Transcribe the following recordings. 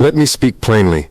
Let me speak plainly,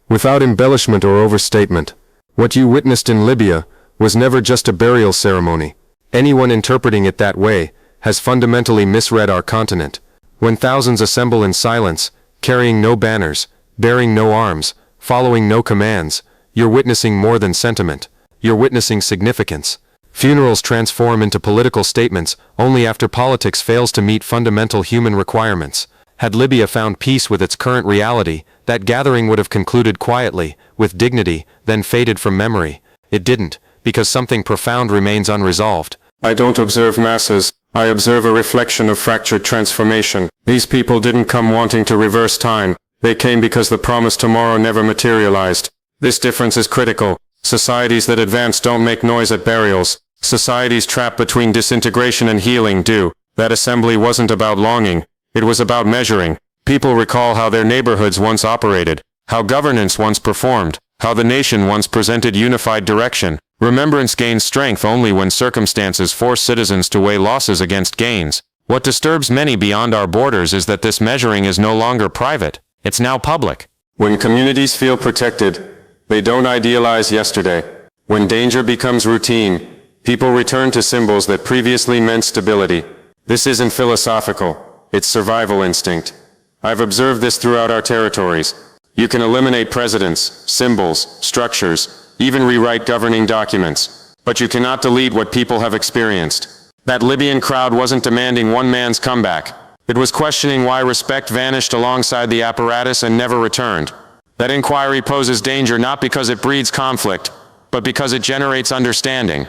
without embellishment or overstatement. What you witnessed in Libya was never just a burial ceremony. Anyone interpreting it that way has fundamentally misread our continent. When thousands assemble in silence, carrying no banners, bearing no arms, following no commands, you're witnessing more than sentiment. You're witnessing significance. Funerals transform into political statements only after politics fails to meet fundamental human requirements. Had Libya found peace with its current reality, that gathering would have concluded quietly, with dignity, then faded from memory. It didn't, because something profound remains unresolved. I don't observe masses. I observe a reflection of fractured transformation. These people didn't come wanting to reverse time. They came because the promised tomorrow never materialized. This difference is critical. Societies that advance don't make noise at burials. Societies trapped between disintegration and healing do. That assembly wasn't about longing. It was about measuring. People recall how their neighborhoods once operated, how governance once performed, how the nation once presented unified direction. Remembrance gains strength only when circumstances force citizens to weigh losses against gains. What disturbs many beyond our borders is that this measuring is no longer private. It's now public. When communities feel protected, they don't idealize yesterday. When danger becomes routine, people return to symbols that previously meant stability. This isn't philosophical. It's survival instinct. I've observed this throughout our territories. You can eliminate presidents, symbols, structures, even rewrite governing documents. But you cannot delete what people have experienced. That Libyan crowd wasn't demanding one man's comeback. It was questioning why respect vanished alongside the apparatus and never returned. That inquiry poses danger not because it breeds conflict, but because it generates understanding.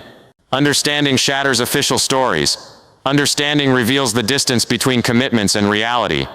Understanding shatters official stories. Understanding reveals the distance between commitments and reality.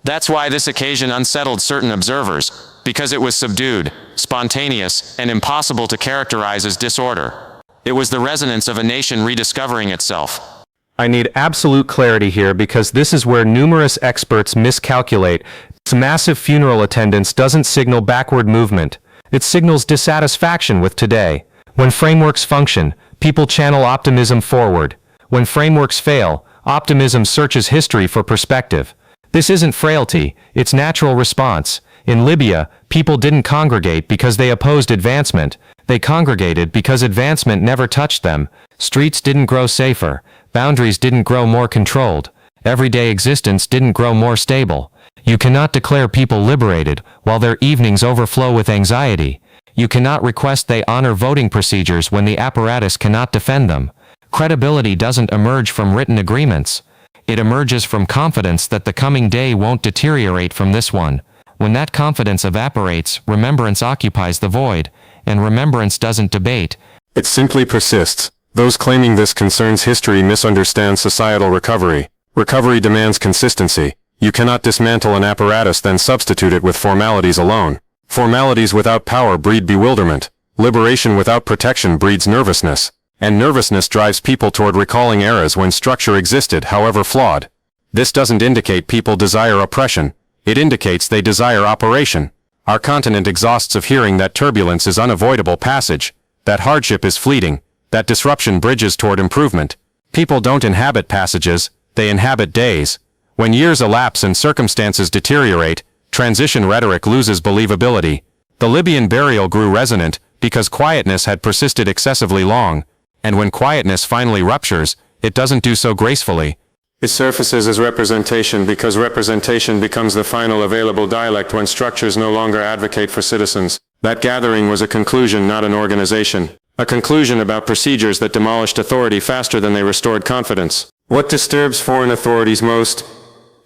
That's why this occasion unsettled certain observers, because it was subdued, spontaneous, and impossible to characterize as disorder. It was the resonance of a nation rediscovering itself. I need absolute clarity here because this is where numerous experts miscalculate. This massive funeral attendance doesn't signal backward movement. It signals dissatisfaction with today. When frameworks function, people channel optimism forward. When frameworks fail, optimism searches history for perspective. This isn't frailty, it's natural response. In Libya, people didn't congregate because they opposed advancement. They congregated because advancement never touched them. Streets didn't grow safer. Boundaries didn't grow more controlled. Everyday existence didn't grow more stable. You cannot declare people liberated while their evenings overflow with anxiety. You cannot request they honor voting procedures when the apparatus cannot defend them. Credibility doesn't emerge from written agreements. It emerges from confidence that the coming day won't deteriorate from this one. When that confidence evaporates, remembrance occupies the void, and remembrance doesn't debate. It simply persists. Those claiming this concerns history misunderstand societal recovery. Recovery demands consistency. You cannot dismantle an apparatus then substitute it with formalities alone. Formalities without power breed bewilderment. Liberation without protection breeds nervousness. And nervousness drives people toward recalling eras when structure existed, however flawed. This doesn't indicate people desire oppression. It indicates they desire operation. Our continent exhausts of hearing that turbulence is unavoidable passage, that hardship is fleeting, that disruption bridges toward improvement. People don't inhabit passages, they inhabit days. When years elapse and circumstances deteriorate, transition rhetoric loses believability. The Libyan burial grew resonant because quietness had persisted excessively long. And when quietness finally ruptures, it doesn't do so gracefully. It surfaces as representation because representation becomes the final available dialect when structures no longer advocate for citizens. That gathering was a conclusion, not an organization. A conclusion about procedures that demolished authority faster than they restored confidence. What disturbs foreign authorities most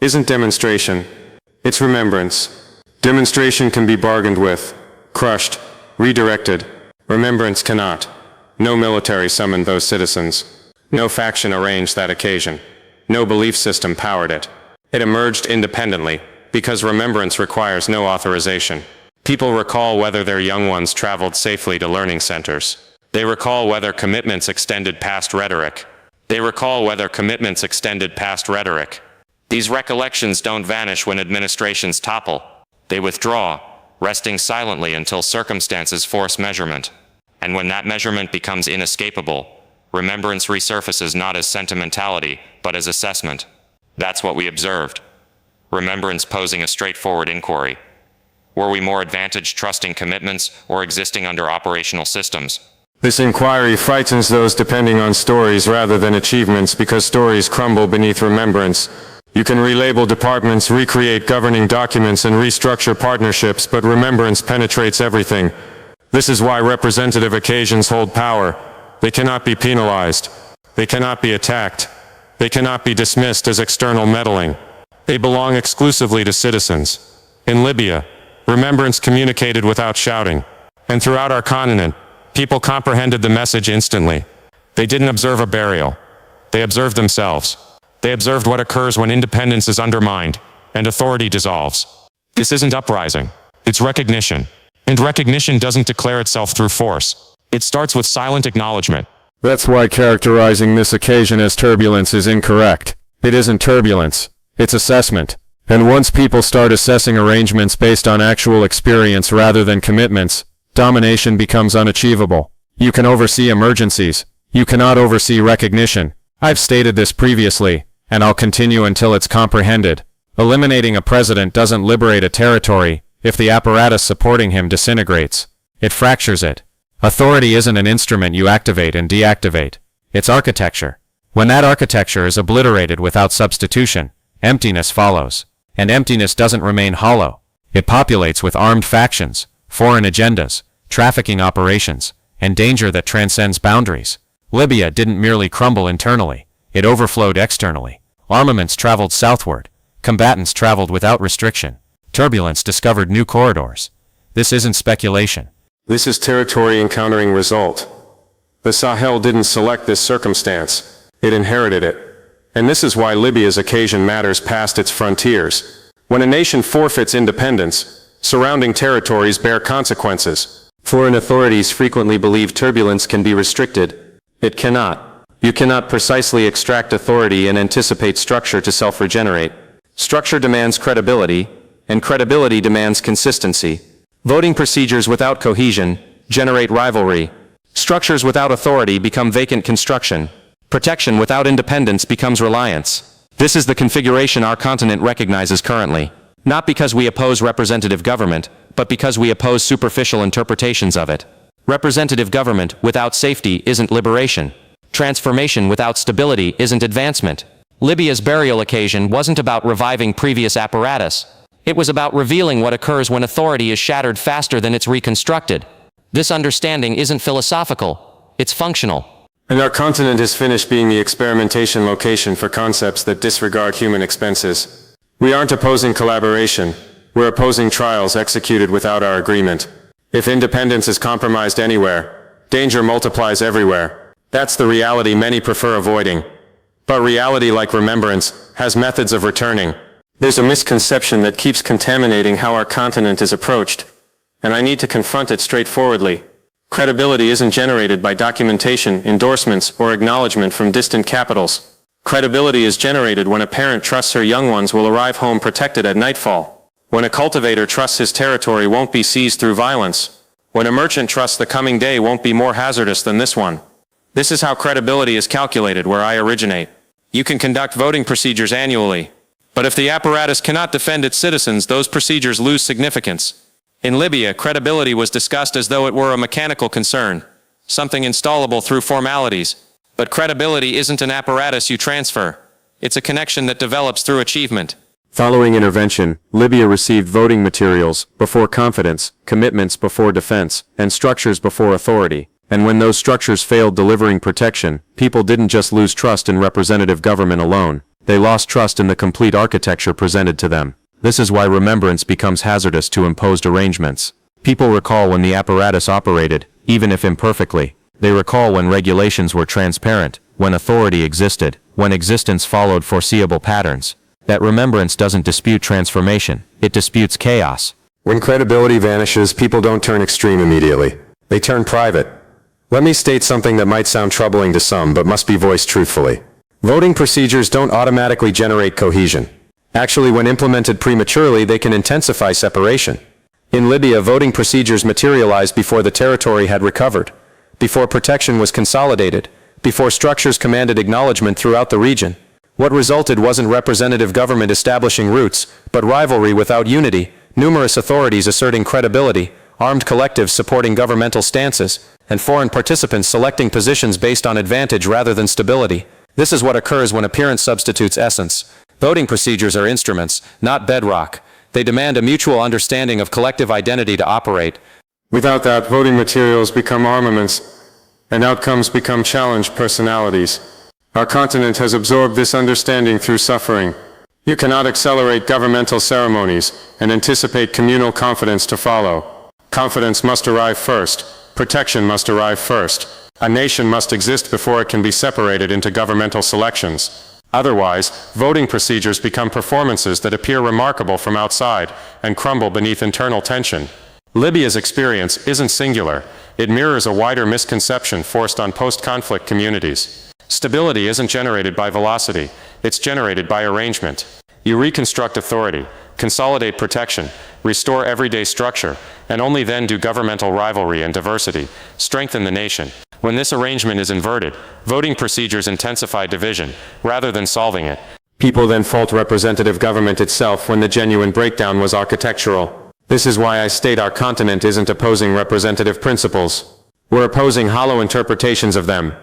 isn't demonstration. It's remembrance. Demonstration can be bargained with, crushed, redirected. Remembrance cannot. No military summoned those citizens. No faction arranged that occasion. No belief system powered it. It emerged independently, because remembrance requires no authorization. People recall whether their young ones traveled safely to learning centers. They recall whether commitments extended past rhetoric. These recollections don't vanish when administrations topple. They withdraw, resting silently until circumstances force measurement. And when that measurement becomes inescapable, remembrance resurfaces not as sentimentality, but as assessment. That's what we observed. Remembrance posing a straightforward inquiry. Were we more advantaged trusting commitments or existing under operational systems? This inquiry frightens those depending on stories rather than achievements because stories crumble beneath remembrance. You can relabel departments, recreate governing documents, and restructure partnerships, but remembrance penetrates everything. This is why representative occasions hold power. They cannot be penalized. They cannot be attacked. They cannot be dismissed as external meddling. They belong exclusively to citizens. In Libya, remembrance communicated without shouting. And throughout our continent, people comprehended the message instantly. They didn't observe a burial. They observed themselves. They observed what occurs when independence is undermined and authority dissolves. This isn't uprising. It's recognition. And recognition doesn't declare itself through force. It starts with silent acknowledgement. That's why characterizing this occasion as turbulence is incorrect. It isn't turbulence. It's assessment. And once people start assessing arrangements based on actual experience rather than commitments, domination becomes unachievable. You can oversee emergencies. You cannot oversee recognition. I've stated this previously, and I'll continue until it's comprehended. Eliminating a president doesn't liberate a territory if the apparatus supporting him disintegrates. It fractures it. Authority isn't an instrument you activate and deactivate. It's architecture. When that architecture is obliterated without substitution, emptiness follows. And emptiness doesn't remain hollow. It populates with armed factions, foreign agendas, trafficking operations, and danger that transcends boundaries. Libya didn't merely crumble internally. It overflowed externally. Armaments traveled southward. Combatants traveled without restriction. Turbulence discovered new corridors. This isn't speculation. This is territory encountering result. The Sahel didn't select this circumstance. It inherited it. And this is why Libya's occasion matters past its frontiers. When a nation forfeits independence, surrounding territories bear consequences. Foreign authorities frequently believe turbulence can be restricted. It cannot. You cannot precisely extract authority and anticipate structure to self-regenerate. Structure demands credibility, and credibility demands consistency. Voting procedures without cohesion generate rivalry. Structures without authority become vacant construction. Protection without independence becomes reliance. This is the configuration our continent recognizes currently. Not because we oppose representative government, but because we oppose superficial interpretations of it. Representative government without safety isn't liberation. Transformation without stability isn't advancement. Libya's burial occasion wasn't about reviving previous apparatus. It was about revealing what occurs when authority is shattered faster than it's reconstructed. This understanding isn't philosophical. It's functional. And our continent is finished being the experimentation location for concepts that disregard human expenses. We aren't opposing collaboration. We're opposing trials executed without our agreement. If independence is compromised anywhere, danger multiplies everywhere. That's the reality many prefer avoiding. But reality, like remembrance, has methods of returning. There's a misconception that keeps contaminating how our continent is approached, and I need to confront it straightforwardly. Credibility isn't generated by documentation, endorsements, or acknowledgement from distant capitals. Credibility is generated when a parent trusts her young ones will arrive home protected at nightfall. When a cultivator trusts his territory won't be seized through violence. When a merchant trusts the coming day won't be more hazardous than this one. This is how credibility is calculated where I originate. You can conduct voting procedures annually. But if the apparatus cannot defend its citizens, those procedures lose significance. In Libya, credibility was discussed as though it were a mechanical concern, something installable through formalities. But credibility isn't an apparatus you transfer. It's a connection that develops through achievement. Following intervention, Libya received voting materials before confidence, commitments before defense, and structures before authority. And when those structures failed delivering protection, people didn't just lose trust in representative government alone. They lost trust in the complete architecture presented to them. This is why remembrance becomes hazardous to imposed arrangements. People recall when the apparatus operated, even if imperfectly. They recall when regulations were transparent, when authority existed, when existence followed foreseeable patterns. That remembrance doesn't dispute transformation, it disputes chaos. When credibility vanishes, people don't turn extreme immediately. They turn private. Let me state something that might sound troubling to some but must be voiced truthfully. Voting procedures don't automatically generate cohesion. Actually, when implemented prematurely, they can intensify separation. In Libya, voting procedures materialized before the territory had recovered, before protection was consolidated, before structures commanded acknowledgement throughout the region. What resulted wasn't representative government establishing roots, but rivalry without unity, numerous authorities asserting credibility, armed collectives supporting governmental stances, and foreign participants selecting positions based on advantage rather than stability. This is what occurs when appearance substitutes essence. Voting procedures are instruments, not bedrock. They demand a mutual understanding of collective identity to operate. Without that, voting materials become armaments, and outcomes become challenged personalities. Our continent has absorbed this understanding through suffering. You cannot accelerate governmental ceremonies and anticipate communal confidence to follow. Confidence must arrive first. Protection must arrive first. A nation must exist before it can be separated into governmental selections. Otherwise, voting procedures become performances that appear remarkable from outside and crumble beneath internal tension. Libya's experience isn't singular. It mirrors a wider misconception forced on post-conflict communities. Stability isn't generated by velocity, it's generated by arrangement. You reconstruct authority, consolidate protection, restore everyday structure, and only then do governmental rivalry and diversity strengthen the nation. When this arrangement is inverted, voting procedures intensify division, rather than solving it. People then fault representative government itself when the genuine breakdown was architectural. This is why I state our continent isn't opposing representative principles. We're opposing hollow interpretations of them.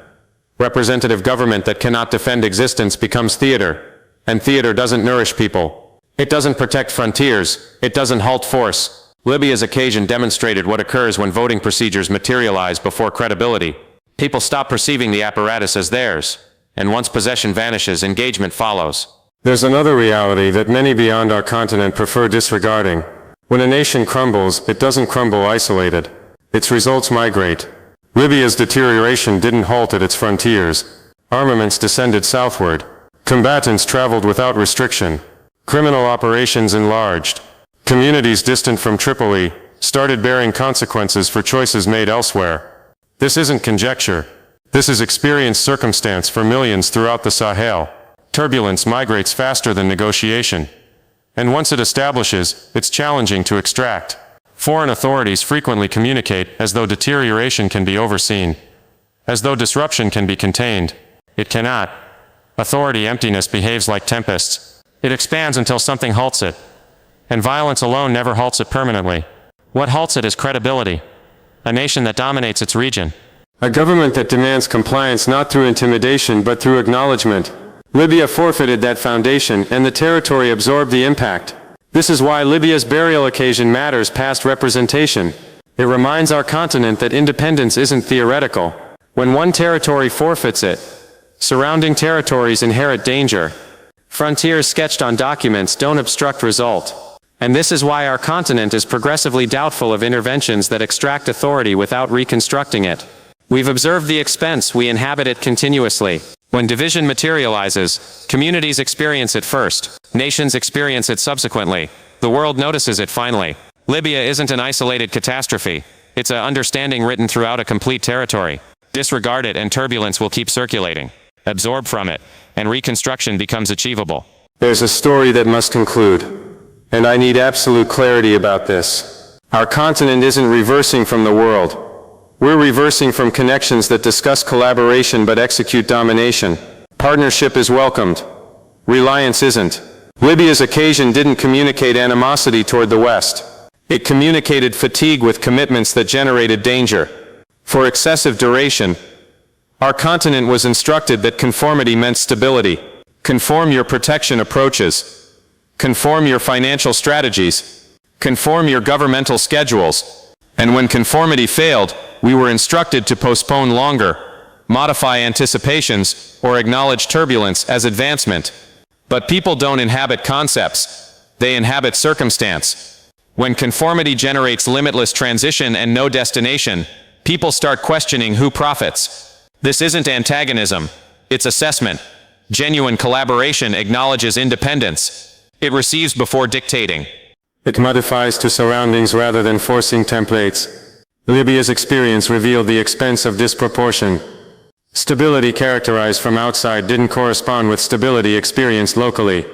Representative government that cannot defend existence becomes theater, and theater doesn't nourish people. It doesn't protect frontiers, it doesn't halt force. Libya's occasion demonstrated what occurs when voting procedures materialize before credibility. People stop perceiving the apparatus as theirs, and once possession vanishes, engagement follows. There's another reality that many beyond our continent prefer disregarding. When a nation crumbles, it doesn't crumble isolated. Its results migrate. Libya's deterioration didn't halt at its frontiers. Armaments descended southward. Combatants traveled without restriction. Criminal operations enlarged. Communities distant from Tripoli started bearing consequences for choices made elsewhere. This isn't conjecture. This is experienced circumstance for millions throughout the Sahel. Turbulence migrates faster than negotiation. And once it establishes, it's challenging to extract. Foreign authorities frequently communicate as though deterioration can be overseen, as though disruption can be contained. It cannot. Authority emptiness behaves like tempests. It expands until something halts it. And violence alone never halts it permanently. What halts it is credibility. A nation that dominates its region. A government that demands compliance not through intimidation but through acknowledgement. Libya forfeited that foundation, and the territory absorbed the impact. This is why Libya's burial occasion matters past representation. It reminds our continent that independence isn't theoretical. When one territory forfeits it, surrounding territories inherit danger. Frontiers sketched on documents don't obstruct result. And this is why our continent is progressively doubtful of interventions that extract authority without reconstructing it. We've observed the expense, we inhabit it continuously. When division materializes, communities experience it first. Nations experience it subsequently. The world notices it finally. Libya isn't an isolated catastrophe. It's an understanding written throughout a complete territory. Disregard it and turbulence will keep circulating. Absorb from it, and reconstruction becomes achievable. There's a story that must conclude, and I need absolute clarity about this. Our continent isn't reversing from the world. We're reversing from connections that discuss collaboration but execute domination. Partnership is welcomed. Reliance isn't. Libya's occasion didn't communicate animosity toward the West. It communicated fatigue with commitments that generated danger. For excessive duration, our continent was instructed that conformity meant stability. Conform your protection approaches. Conform your financial strategies. Conform your governmental schedules. And when conformity failed, we were instructed to postpone longer, modify anticipations, or acknowledge turbulence as advancement. But people don't inhabit concepts. They inhabit circumstance. When conformity generates limitless transition and no destination, people start questioning who profits. This isn't antagonism. It's assessment. Genuine collaboration acknowledges independence. It receives before dictating. It modifies to surroundings rather than forcing templates. Libya's experience revealed the expense of disproportion. Stability characterized from outside didn't correspond with stability experienced locally.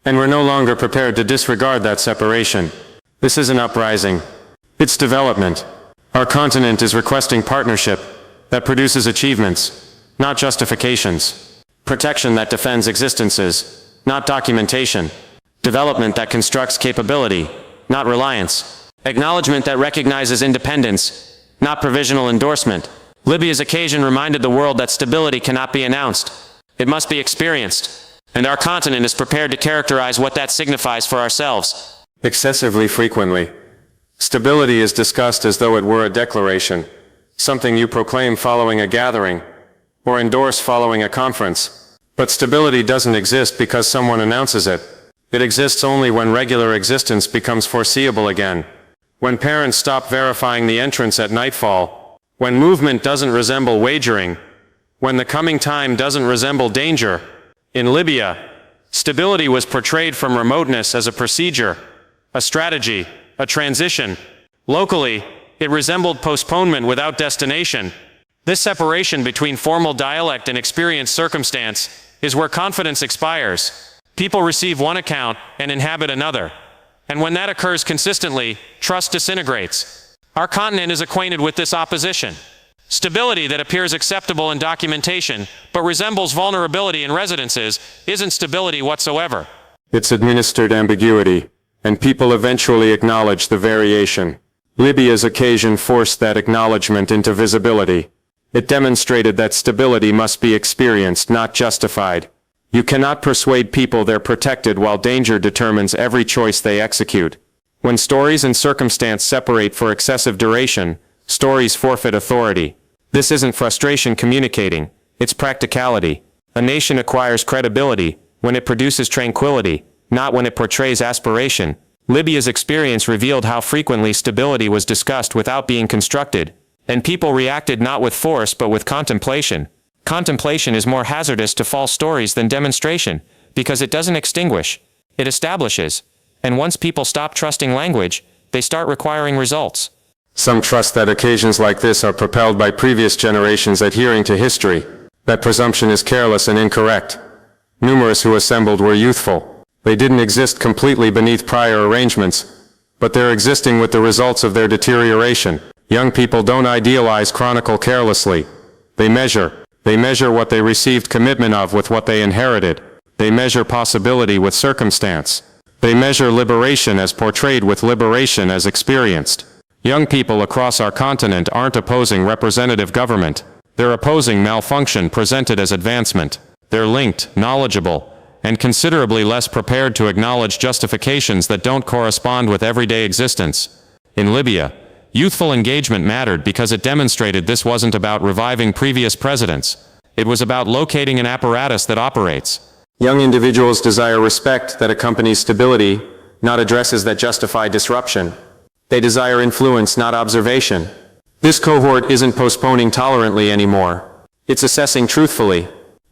And we're no longer prepared to disregard that separation. This isn't uprising. It's development. Our continent is requesting partnership that produces achievements, not justifications. Protection that defends existences, not documentation. Development that constructs capability, not reliance. Acknowledgement that recognizes independence, not provisional endorsement. Libya's occasion reminded the world that stability cannot be announced. It must be experienced. And our continent is prepared to characterize what that signifies for ourselves. Excessively frequently. Stability is discussed as though it were a declaration, something you proclaim following a gathering, or endorse following a conference. But stability doesn't exist because someone announces it. It exists only when regular existence becomes foreseeable again. When parents stop verifying the entrance at nightfall. When movement doesn't resemble wagering. When the coming time doesn't resemble danger. In Libya, stability was portrayed from remoteness as a procedure, a strategy, a transition. Locally, it resembled postponement without destination. This separation between formal dialect and experienced circumstance is where confidence expires. People receive one account and inhabit another. And when that occurs consistently, trust disintegrates. Our continent is acquainted with this opposition. Stability that appears acceptable in documentation, but resembles vulnerability in residences, isn't stability whatsoever. It's administered ambiguity, and people eventually acknowledge the variation. Libya's occasion forced that acknowledgement into visibility. It demonstrated that stability must be experienced, not justified. You cannot persuade people they're protected while danger determines every choice they execute. When stories and circumstance separate for excessive duration, stories forfeit authority. This isn't frustration communicating, it's practicality. A nation acquires credibility when it produces tranquility, not when it portrays aspiration. Libya's experience revealed how frequently stability was discussed without being constructed, and people reacted not with force but with contemplation. Contemplation is more hazardous to false stories than demonstration, because it doesn't extinguish, it establishes. And once people stop trusting language, they start requiring results. Some trust that occasions like this are propelled by previous generations adhering to history. That presumption is careless and incorrect. Numerous who assembled were youthful. They didn't exist completely beneath prior arrangements, but they're existing with the results of their deterioration. Young people don't idealize chronicle carelessly. They measure what they received commitment of with what they inherited. They measure possibility with circumstance. They measure liberation as portrayed with liberation as experienced. Young people across our continent aren't opposing representative government. They're opposing malfunction presented as advancement. They're linked, knowledgeable, and considerably less prepared to acknowledge justifications that don't correspond with everyday existence. In Libya, youthful engagement mattered because it demonstrated this wasn't about reviving previous presidents. It was about locating an apparatus that operates. Young individuals desire respect that accompanies stability, not addresses that justify disruption. They desire influence, not observation. This cohort isn't postponing tolerantly anymore. It's assessing truthfully.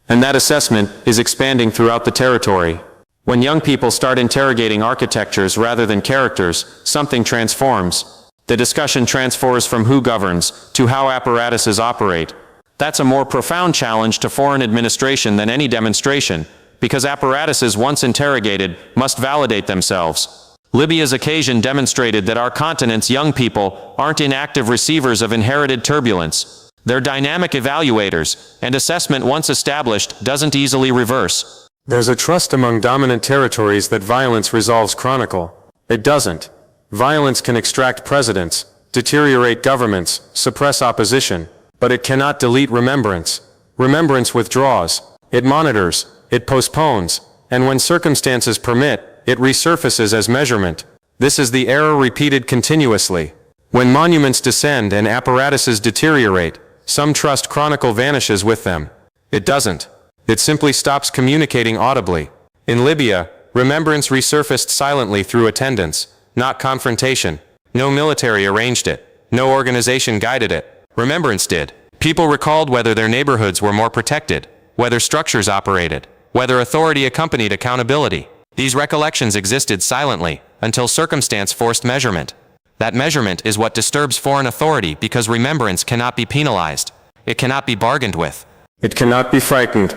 And that assessment is expanding throughout the territory. When young people start interrogating architectures rather than characters, something transforms. The discussion transfers from who governs to how apparatuses operate. That's a more profound challenge to foreign administration than any demonstration, because apparatuses once interrogated must validate themselves. Libya's occasion demonstrated that our continent's young people aren't inactive receivers of inherited turbulence. They're dynamic evaluators, and assessment once established doesn't easily reverse. There's a trust among dominant territories that violence resolves chronicle. It doesn't. Violence can extract presidents, deteriorate governments, suppress opposition, but it cannot delete remembrance. Remembrance withdraws. It monitors. It postpones. And when circumstances permit, it resurfaces as measurement. This is the error repeated continuously. When monuments descend and apparatuses deteriorate, some trust chronicle vanishes with them. It doesn't. It simply stops communicating audibly. In Libya, remembrance resurfaced silently through attendance, not confrontation. No military arranged it. No organization guided it. Remembrance did. People recalled whether their neighborhoods were more protected, whether structures operated, whether authority accompanied accountability. These recollections existed silently, until circumstance forced measurement. That measurement is what disturbs foreign authority because remembrance cannot be penalized. It cannot be bargained with. It cannot be frightened.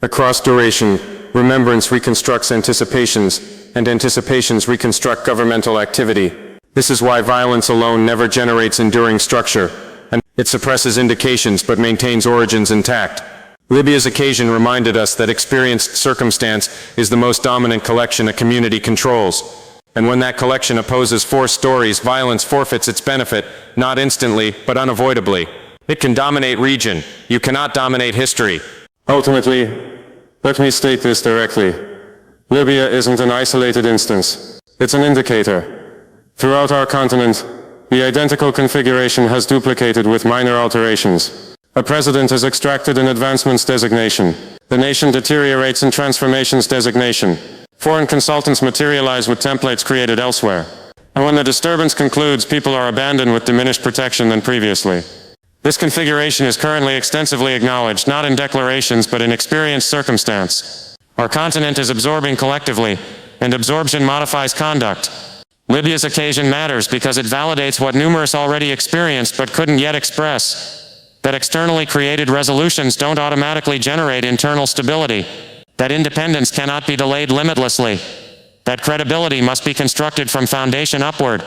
Across duration, remembrance reconstructs anticipations, and anticipations reconstruct governmental activity. This is why violence alone never generates enduring structure, and it suppresses indications but maintains origins intact. Libya's occasion reminded us that experienced circumstance is the most dominant collection a community controls. And when that collection opposes four stories, violence forfeits its benefit, not instantly, but unavoidably. It can dominate region. You cannot dominate history. Ultimately, let me state this directly. Libya isn't an isolated instance. It's an indicator. Throughout our continent, the identical configuration has duplicated with minor alterations. A president is extracted in advancement's designation. The nation deteriorates in transformation's designation. Foreign consultants materialize with templates created elsewhere. And when the disturbance concludes, people are abandoned with diminished protection than previously. This configuration is currently extensively acknowledged, not in declarations but in experienced circumstance. Our continent is absorbing collectively, and absorption modifies conduct. Libya's occasion matters because it validates what numerous already experienced but couldn't yet express. That externally created resolutions don't automatically generate internal stability. That independence cannot be delayed limitlessly. That credibility must be constructed from foundation upward.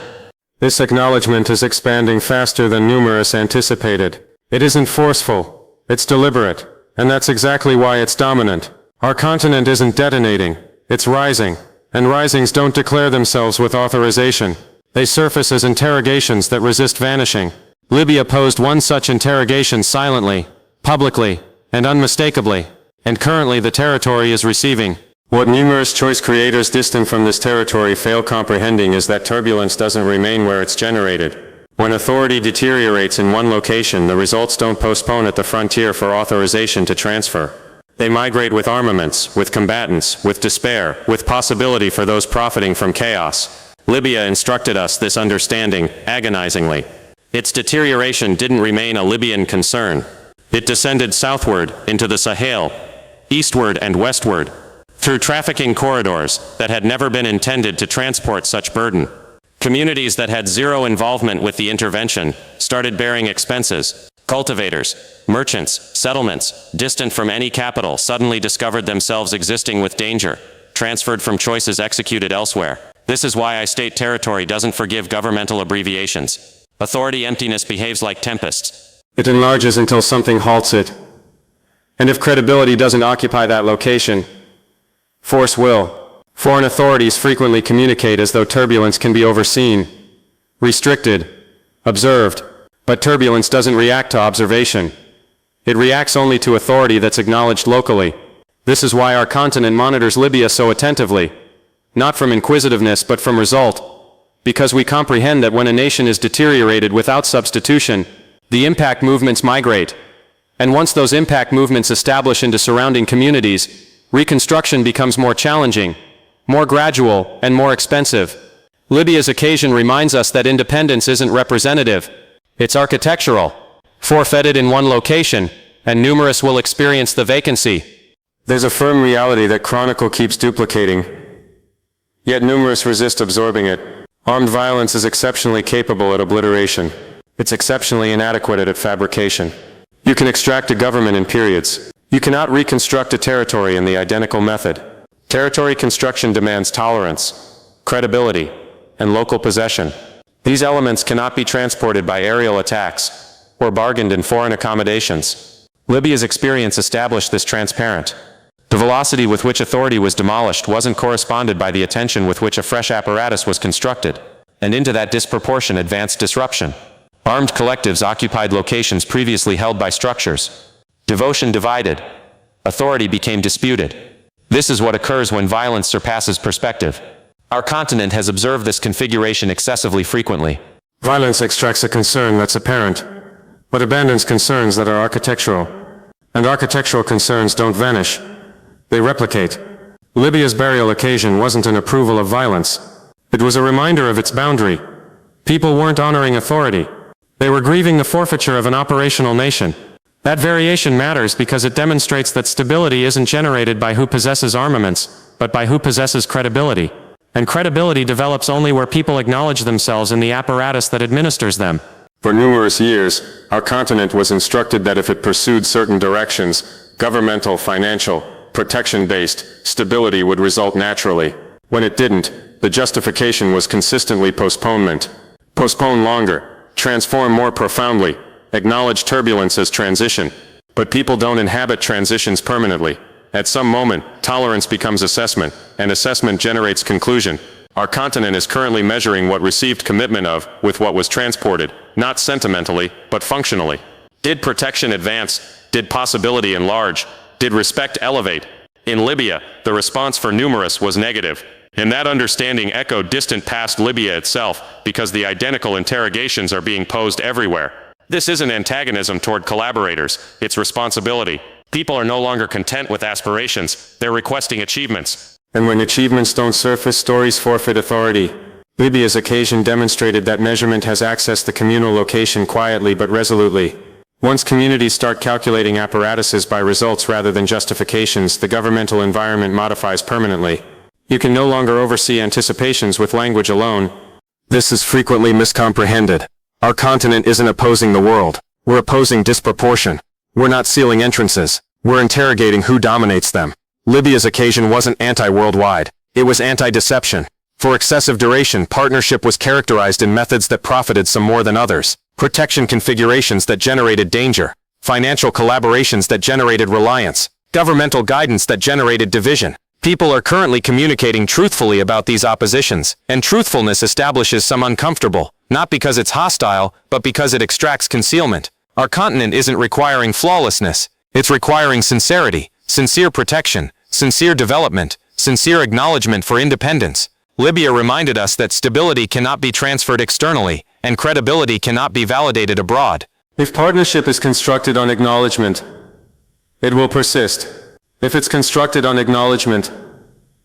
This acknowledgement is expanding faster than numerous anticipated. It isn't forceful, it's deliberate, and that's exactly why it's dominant. Our continent isn't detonating, it's rising, and risings don't declare themselves with authorization. They surface as interrogations that resist vanishing. Libya posed one such interrogation silently, publicly, and unmistakably, and currently the territory is receiving. What numerous choice creators distant from this territory fail comprehending is that turbulence doesn't remain where it's generated. When authority deteriorates in one location, the results don't postpone at the frontier for authorization to transfer. They migrate with armaments, with combatants, with despair, with possibility for those profiting from chaos. Libya instructed us this understanding, agonizingly. Its deterioration didn't remain a Libyan concern. It descended southward, into the Sahel, eastward and westward, through trafficking corridors that had never been intended to transport such burden. Communities that had zero involvement with the intervention started bearing expenses. Cultivators, merchants, settlements, distant from any capital, suddenly discovered themselves existing with danger, transferred from choices executed elsewhere. This is why I state territory doesn't forgive governmental abbreviations. Authority emptiness behaves like tempests. It enlarges until something halts it. And if credibility doesn't occupy that location, force will. Foreign authorities frequently communicate as though turbulence can be overseen, restricted, observed. But turbulence doesn't react to observation. It reacts only to authority that's acknowledged locally. This is why our continent monitors Libya so attentively. Not from inquisitiveness but from result. Because we comprehend that when a nation is deteriorated without substitution, the impact movements migrate. And once those impact movements establish into surrounding communities, reconstruction becomes more challenging, more gradual, and more expensive. Libya's occasion reminds us that independence isn't representative. It's architectural, forfeited in one location, and numerous will experience the vacancy. There's a firm reality that Chronicle keeps duplicating, yet numerous resist absorbing it. Armed violence is exceptionally capable at obliteration. It's exceptionally inadequate at fabrication. You can extract a government in periods. You cannot reconstruct a territory in the identical method. Territory construction demands tolerance, credibility, and local possession. These elements cannot be transported by aerial attacks, or bargained in foreign accommodations. Libya's experience established this transparent. The velocity with which authority was demolished wasn't corresponded by the attention with which a fresh apparatus was constructed, and into that disproportion advanced disruption. Armed collectives occupied locations previously held by structures. Devotion divided. Authority became disputed. This is what occurs when violence surpasses perspective. Our continent has observed this configuration excessively frequently. Violence extracts a concern that's apparent, but abandons concerns that are architectural. And architectural concerns don't vanish. They replicate. Libya's burial occasion wasn't an approval of violence. It was a reminder of its boundary. People weren't honoring authority. They were grieving the forfeiture of an operational nation. That variation matters because it demonstrates that stability isn't generated by who possesses armaments, but by who possesses credibility. And credibility develops only where people acknowledge themselves in the apparatus that administers them. For numerous years, our continent was instructed that if it pursued certain directions, governmental, financial, protection-based, stability would result naturally. When it didn't, the justification was consistently postponement. Postpone longer, transform more profoundly, acknowledge turbulence as transition. But people don't inhabit transitions permanently. At some moment, tolerance becomes assessment, and assessment generates conclusion. Our continent is currently measuring what received commitment of with what was transported, not sentimentally, but functionally. Did protection advance? Did possibility enlarge? Did respect elevate? In Libya, the response for numerous was negative. And that understanding echoed distant past Libya itself, because the identical interrogations are being posed everywhere. This isn't antagonism toward collaborators, it's responsibility. People are no longer content with aspirations, they're requesting achievements. And when achievements don't surface, stories forfeit authority. Libya's occasion demonstrated that measurement has accessed the communal location quietly but resolutely. Once communities start calculating apparatuses by results rather than justifications, the governmental environment modifies permanently. You can no longer oversee anticipations with language alone. This is frequently miscomprehended. Our continent isn't opposing the world. We're opposing disproportion. We're not sealing entrances. We're interrogating who dominates them. Libya's occasion wasn't anti-worldwide. It was anti-deception. For excessive duration, partnership was characterized in methods that profited some more than others. Protection configurations that generated danger. Financial collaborations that generated reliance. Governmental guidance that generated division. People are currently communicating truthfully about these oppositions, and truthfulness establishes some uncomfortable, not because it's hostile, but because it extracts concealment. Our continent isn't requiring flawlessness. It's requiring sincerity. Sincere protection, sincere development, sincere acknowledgement for independence. Libya reminded us that stability cannot be transferred externally, and credibility cannot be validated abroad. If partnership is constructed on acknowledgement, it will persist. If it's constructed on acknowledgement,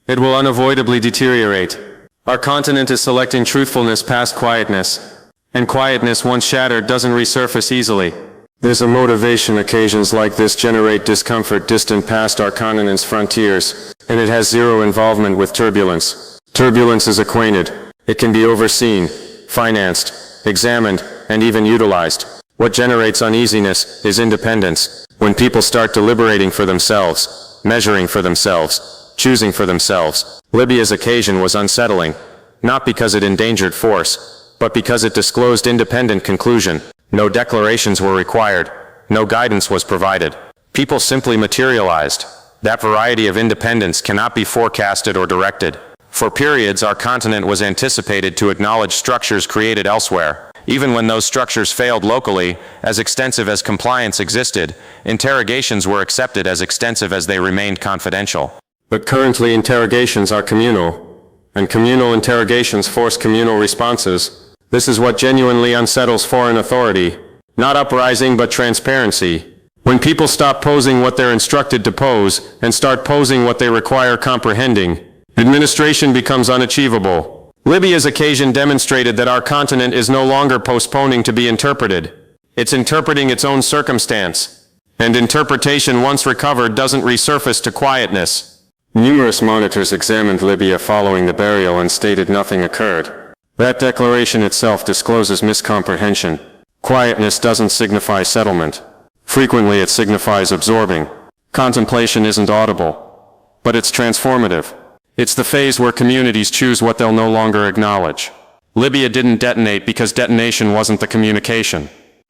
it will unavoidably deteriorate. Our continent is selecting truthfulness past quietness, and quietness once shattered doesn't resurface easily. There's a motivation. Occasions like this generate discomfort distant past our continent's frontiers, and it has zero involvement with turbulence. Turbulence is acquainted. It can be overseen, financed, examined, and even utilized. What generates uneasiness is independence. When people start deliberating for themselves, measuring for themselves, choosing for themselves. Libya's occasion was unsettling, not because it endangered force, but because it disclosed independent conclusion. No declarations were required. No guidance was provided. People simply materialized. That variety of independence cannot be forecasted or directed. For periods, our continent was anticipated to acknowledge structures created elsewhere. Even when those structures failed locally, as extensive as compliance existed, interrogations were accepted as extensive as they remained confidential. But currently interrogations are communal, and communal interrogations force communal responses. This is what genuinely unsettles foreign authority. Not uprising, but transparency. When people stop posing what they're instructed to pose, and start posing what they require comprehending, administration becomes unachievable. Libya's occasion demonstrated that our continent is no longer postponing to be interpreted. It's interpreting its own circumstance. And interpretation once recovered doesn't resurface to quietness. Numerous monitors examined Libya following the burial and stated nothing occurred. That declaration itself discloses miscomprehension. Quietness doesn't signify settlement. Frequently it signifies absorbing. Contemplation isn't audible, but it's transformative. It's the phase where communities choose what they'll no longer acknowledge. Libya didn't detonate because detonation wasn't the communication.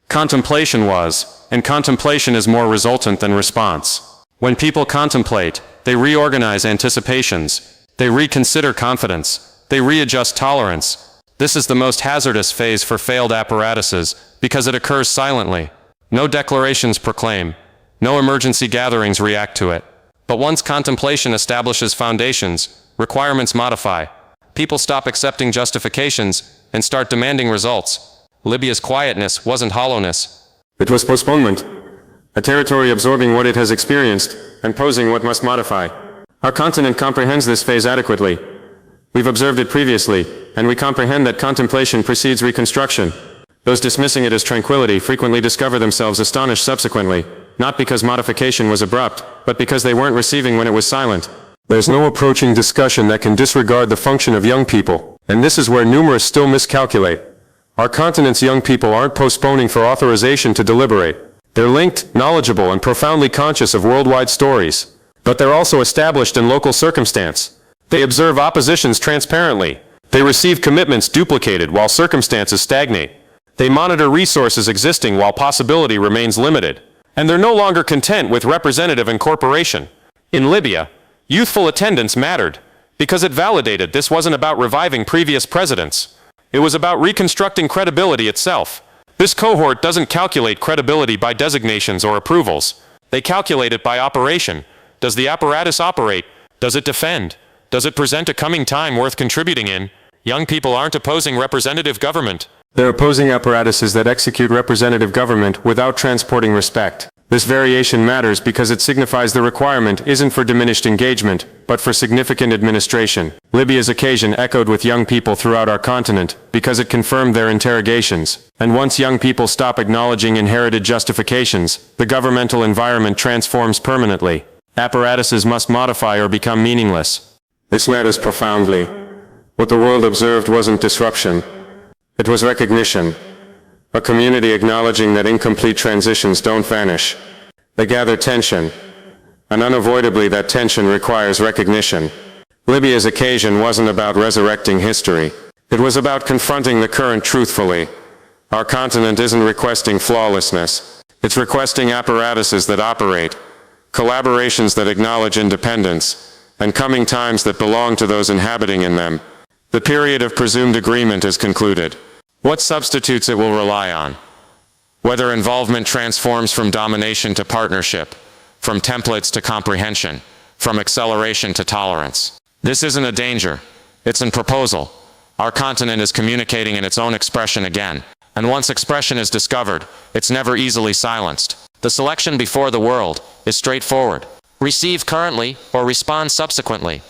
Contemplation was, and contemplation is more resultant than response. When people contemplate, they reorganize anticipations. They reconsider confidence. They readjust tolerance. This is the most hazardous phase for failed apparatuses, because it occurs silently. No declarations proclaim. No emergency gatherings react to it. But once contemplation establishes foundations, requirements modify. People stop accepting justifications, and start demanding results. Libya's quietness wasn't hollowness. It was postponement. A territory absorbing what it has experienced, and posing what must modify. Our continent comprehends this phase adequately. We've observed it previously, and we comprehend that contemplation precedes reconstruction. Those dismissing it as tranquility frequently discover themselves astonished subsequently, not because modification was abrupt, but because they weren't receiving when it was silent. There's no approaching discussion that can disregard the function of young people, and this is where numerous still miscalculate. Our continent's young people aren't postponing for authorization to deliberate. They're linked, knowledgeable, and profoundly conscious of worldwide stories. But they're also established in local circumstance. They observe oppositions transparently. They receive commitments duplicated while circumstances stagnate. They monitor resources existing while possibility remains limited. And they're no longer content with representative incorporation. In Libya, youthful attendance mattered. because it validated this wasn't about reviving previous presidents. It was about reconstructing credibility itself. This cohort doesn't calculate credibility by designations or approvals. They calculate it by operation. Does the apparatus operate? Does it defend? Does it present a coming time worth contributing in? Young people aren't opposing representative government. They're opposing apparatuses that execute representative government without transporting respect. This variation matters because it signifies the requirement isn't for diminished engagement, but for significant administration. Libya's occasion echoed with young people throughout our continent, because it confirmed their interrogations. And once young people stop acknowledging inherited justifications, the governmental environment transforms permanently. Apparatuses must modify or become meaningless. This matters profoundly. What the world observed wasn't disruption. It was recognition. A community acknowledging that incomplete transitions don't vanish. They gather tension. And unavoidably that tension requires recognition. Libya's occasion wasn't about resurrecting history. It was about confronting the current truthfully. Our continent isn't requesting flawlessness. It's requesting apparatuses that operate, collaborations that acknowledge independence, and coming times that belong to those inhabiting in them. The period of presumed agreement is concluded. What substitutes it will rely on? Whether involvement transforms from domination to partnership, from templates to comprehension, from acceleration to tolerance. This isn't a danger. It's a proposal. Our continent is communicating in its own expression again. And once expression is discovered, it's never easily silenced. The selection before the world is straightforward. Receive currently or respond subsequently.